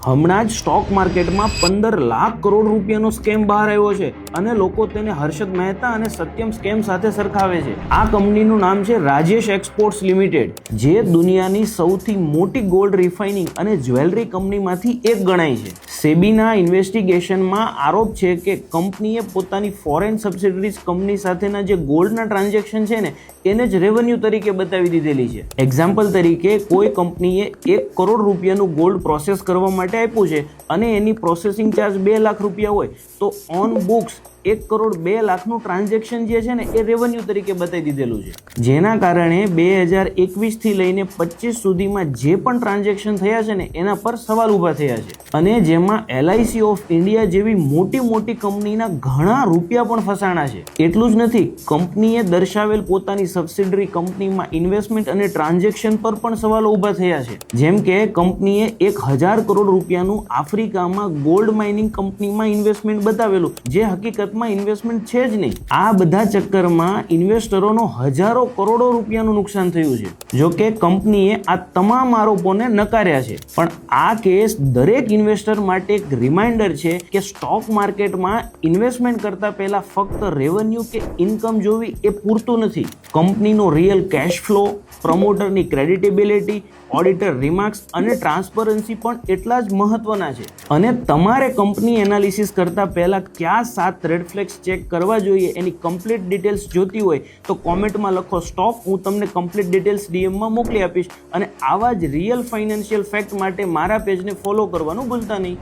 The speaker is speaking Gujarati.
હમણાં જ સ્ટોક માર્કેટમાં 15 લાખ કરોડ રૂપિયાનો સ્કેમ બહાર આવ્યો છે અને લોકો તેને હર્ષદ મહેતા અને સત્યમ સ્કેમ સાથે સરખાવે છે. આ કંપનીનું નામ છે રાજેશ એક્સપોર્ટ્સ લિમિટેડ, જે દુનિયાની સૌથી મોટી ગોલ્ડ રિફાઇનિંગ અને જ્વેલરી કંપનીમાંથી એક ગણાય છે. સેબીના ઇન્વેસ્ટિગેશનમાં આરોપ છે કે કંપનીએ પોતાની ફોરેન સબસિડરીઝ કંપની સાથેના જે ગોલ્ડના ટ્રાન્ઝેક્શન છે ને એને જ રેવન્યુ તરીકે બતાવી દીધેલી છે. એક્ઝામ્પલ તરીકે કોઈ કંપનીએ 1 કરોડ રૂપિયાનું ગોલ્ડ પ્રોસેસ કરવા માટે આપ્યું છે અને એની પ્રોસેસિંગ ચાર્જ 2 લાખ રૂપિયા હોય તો ઓન બુક્સ 1 કરોડ 2 લાખનું ટ્રાન્ઝેક્શન જે છે ને એ રેવન્યુ તરીકે બતાવી દીધેલું છે. જેના કારણે 2021 થી લઈને 25 સુધીમાં જે પણ ટ્રાન્ઝેક્શન થયા છે ને એના પર સવાલ ઊભા થયા છે અને જેમાં LIC ઓફ ઇન્ડિયા જેવી મોટી કંપનીના ઘણા રૂપિયા પણ ફસાણા છે. એટલું જ નથી, કંપનીએ દર્શાવેલ પોતાની સબસિડરી કંપનીમાં ઇન્વેસ્ટમેન્ટ અને ટ્રાન્ઝેક્શન પર પણ સવાલો ઊભા થયા છે. જેમ કે કંપનીએ 1000 કરોડ રૂપિયાનું આફ્રિકામાં ગોલ્ડ માઇનિંગ કંપનીમાં ઇન્વેસ્ટમેન્ટ બતાવેલું, જે હકીકતમાં ઇન્વેસ્ટમેન્ટ છે જ નહીં. આ બધા ચક્કરમાં ઇન્વેસ્ટરોનો હજારો કરોડો રૂપિયાનું નુકસાન થયું છે. જો કે કંપનીએ આ તમામ આરોપોને નકાર્યા છે. પણ આ કેસ દરેક ઇન્વેસ્ટર માટે એક રિમાઇન્ડર છે કે સ્ટોક માર્કેટમાં ઇન્વેસ્ટમેન્ટ કરતા પહેલા ફક્ત રેવન્યુ કે ઇન્કમ જોવી એ પૂરતું નથી. કંપનીનો રિયલ કેશ ફ્લો, પ્રમોટરની ક્રેડિટેબિલિટી, ઓડિટર રિમાર્ક્સ અને ટ્રાન્સપરન્સી પણ એટલા જ મહત્વના છે. અને તમારે કંપની એનાલિસિસ કરતા પહેલા કયા 7 રેડ ફ્લેગ્સ ચેક કરવા જોઈએ એની કમ્પ્લીટ ડિટેલ્સ જોતી હોય તો કોમેન્ટમાં લખો સ્ટોપ, હું તમને કમ્પ્લીટ ડિટેલ્સ DMમાં મોકલી આપીશ. અને આવા જ રિયલ ફાઇનાન્શિયલ ફેક્ટ માટે મારા પેજને ફોલો કરવાનું ભૂલતા નહીં.